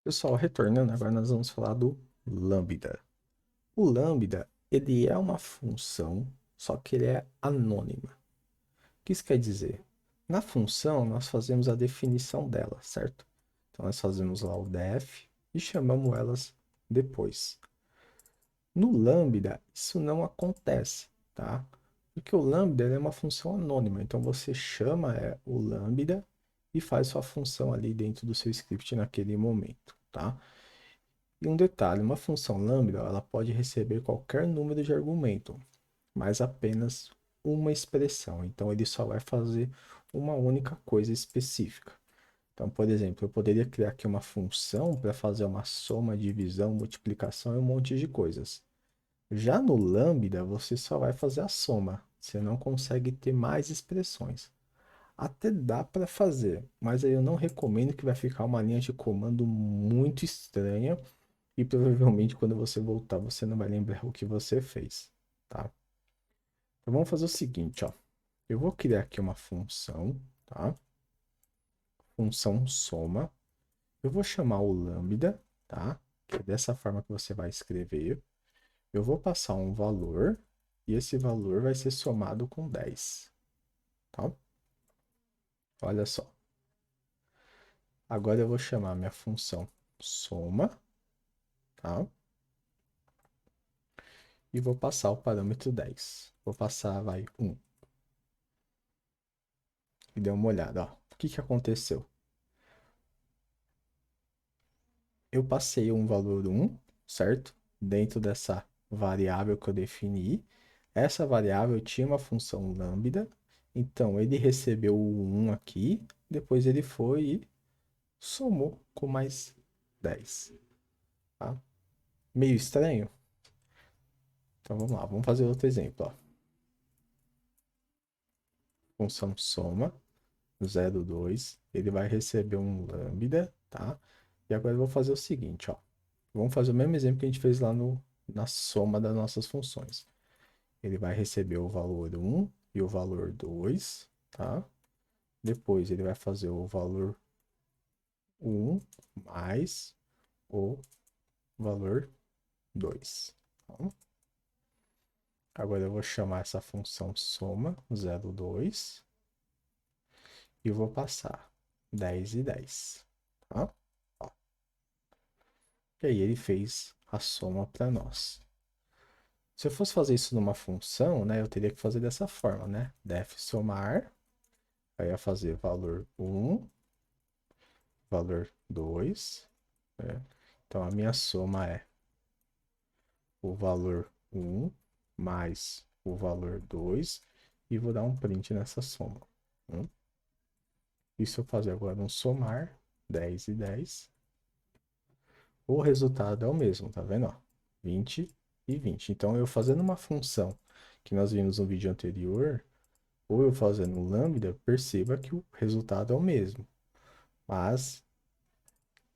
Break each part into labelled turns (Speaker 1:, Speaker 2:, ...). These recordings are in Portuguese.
Speaker 1: Pessoal, retornando, agora nós vamos falar do lambda. O lambda, ele é uma função, só que ele é anônima. O que isso quer dizer? Na função, nós fazemos a definição dela, certo? Então, nós fazemos lá o def e chamamos elas depois. No lambda, isso não acontece, tá? Porque o lambda ele é uma função anônima. Então, você chama o lambda e faz sua função ali dentro do seu script naquele momento, tá? E um detalhe, uma função lambda, ela pode receber qualquer número de argumento, mas apenas uma expressão. Então ele só vai fazer uma única coisa específica. Então, por exemplo, eu poderia criar aqui uma função para fazer uma soma, divisão, multiplicação e um monte de coisas. Já no lambda, você só vai fazer a soma. Você não consegue ter mais expressões. Até dá para fazer, mas aí eu não recomendo que vai ficar uma linha de comando muito estranha e provavelmente quando você voltar, você não vai lembrar o que você fez, tá? Então vamos fazer o seguinte, ó. Eu vou criar aqui uma função, tá? Função soma. Eu vou chamar o lambda, tá? Que é dessa forma que você vai escrever. Eu vou passar um valor e esse valor vai ser somado com 10, tá? Olha só. Agora eu vou chamar minha função soma, tá? E vou passar o parâmetro 10. Vou passar, vai, 1. E dê uma olhada, ó. O que que aconteceu? Eu passei um valor 1, certo? Dentro dessa variável que eu defini. Essa variável tinha uma função lambda, então ele recebeu o 1 aqui, depois ele foi e somou com mais 10, tá? Meio estranho? Então vamos lá, vamos fazer outro exemplo, ó. Função soma 0,2, ele vai receber um lambda, tá? E agora eu vou fazer o seguinte, ó. Vamos fazer o mesmo exemplo que a gente fez lá na soma das nossas funções. Ele vai receber o valor 1 e o valor 2, tá? Depois ele vai fazer o valor 1 mais o valor 2. Tá? Agora eu vou chamar essa função soma 0,2 e vou passar 10 e 10. Tá? Ó. E aí ele fez a soma para nós. Se eu fosse fazer isso numa função, né, eu teria que fazer dessa forma, né? Def somar, aí eu ia fazer valor 1, valor 2, né? Então a minha soma é o valor 1 mais o valor 2 e vou dar um print nessa soma. E se eu fazer agora um somar, 10 e 10, o resultado é o mesmo, tá vendo? Ó? 20 e 20. Então eu fazendo uma função que nós vimos no vídeo anterior, ou eu fazendo um lambda, perceba que o resultado é o mesmo. Mas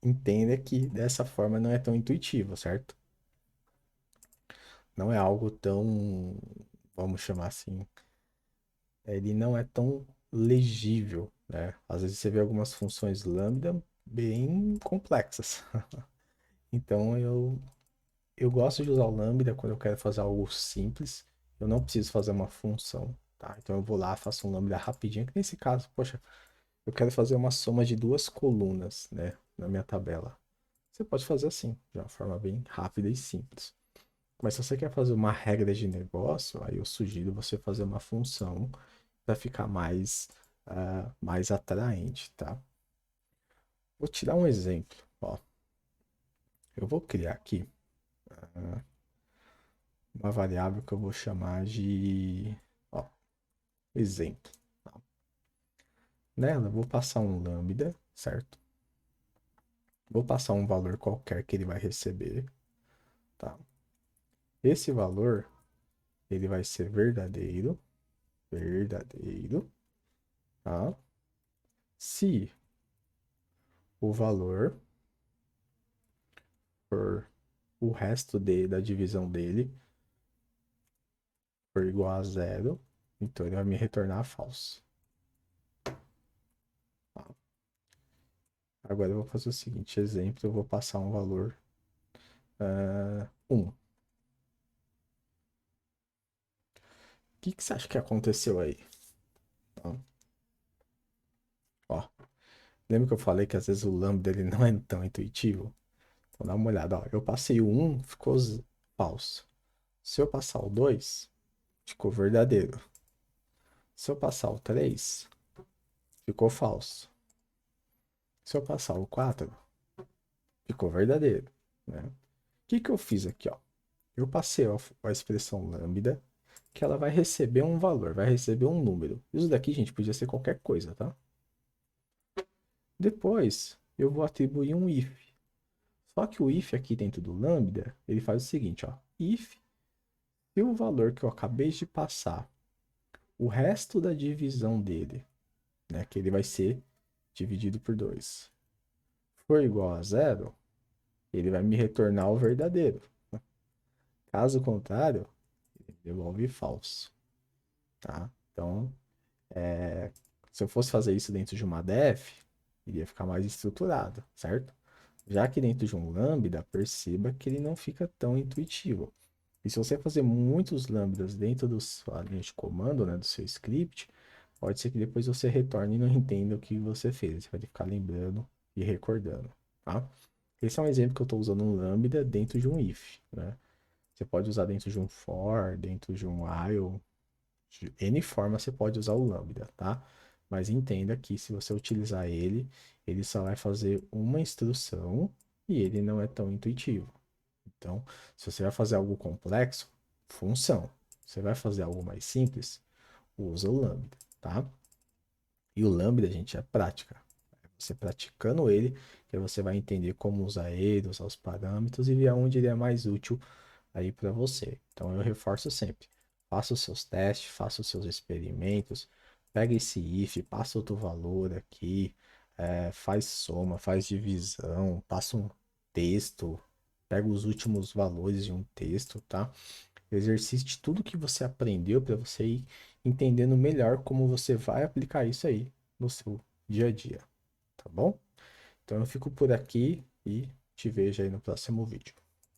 Speaker 1: entenda que dessa forma não é tão intuitivo, certo? Não é algo tão, vamos chamar assim, ele não é tão legível, né? Às vezes você vê algumas funções lambda bem complexas. Então eu gosto de usar o lambda quando eu quero fazer algo simples. Eu não preciso fazer uma função, tá? Então eu vou lá, faço um lambda rapidinho, que nesse caso, poxa, eu quero fazer uma soma de duas colunas, né, na minha tabela. Você pode fazer assim, de uma forma bem rápida e simples. Mas se você quer fazer uma regra de negócio, aí eu sugiro você fazer uma função para ficar mais atraente, tá? Vou te dar um exemplo, ó. Eu vou criar aqui ah, uma variável que eu vou chamar de, ó, exemplo. Tá? Nela, eu vou passar um lambda, certo? Vou passar um valor qualquer que ele vai receber, tá? Esse valor, ele vai ser verdadeiro, verdadeiro, tá? Se o valor for o resto da divisão dele for igual a zero, então ele vai me retornar falso. Tá? Agora eu vou fazer o seguinte, exemplo, eu vou passar um valor 1. O que você acha que aconteceu aí? Ó, ó, lembra que eu falei que às vezes o lambda ele não é tão intuitivo? Então dá uma olhada, ó. Eu passei o 1, ficou falso. Se eu passar o 2, ficou verdadeiro. Se eu passar o 3, ficou falso. Se eu passar o 4, ficou verdadeiro, né? O que eu fiz aqui, ó? Eu passei a expressão lambda, que ela vai receber um valor, vai receber um número. Isso daqui, gente, podia ser qualquer coisa, tá? Depois, eu vou atribuir um if. Só que o if aqui dentro do lambda, ele faz o seguinte, ó. If, se o valor que eu acabei de passar, o resto da divisão dele, né, que ele vai ser dividido por 2, for igual a zero, ele vai me retornar o verdadeiro. Caso contrário, ele devolve falso, tá? Então, se eu fosse fazer isso dentro de uma def, iria ficar mais estruturado, certo? Já que dentro de um lambda, perceba que ele não fica tão intuitivo. E se você fazer muitos lambdas dentro da sua linha de comando, né, do seu script, pode ser que depois você retorne e não entenda o que você fez. Você vai ter que ficar lembrando e recordando, tá? Esse é um exemplo que eu estou usando um lambda dentro de um if, né? Você pode usar dentro de um for, dentro de um while, de N forma você pode usar o lambda, tá? Mas entenda que se você utilizar ele, ele só vai fazer uma instrução e ele não é tão intuitivo. Então, se você vai fazer algo complexo, função. Você vai fazer algo mais simples, usa o lambda, tá? E o lambda, gente, é prática. Você praticando ele, que você vai entender como usar ele, usar os parâmetros e ver aonde ele é mais útil aí para você. Então eu reforço sempre. Faça os seus testes, faça os seus experimentos, pega esse if, passa outro valor aqui, faz soma, faz divisão, passa um texto, pega os últimos valores de um texto, tá? Exercite tudo que você aprendeu para você ir entendendo melhor como você vai aplicar isso aí no seu dia a dia, tá bom? Então eu fico por aqui e te vejo aí no próximo vídeo.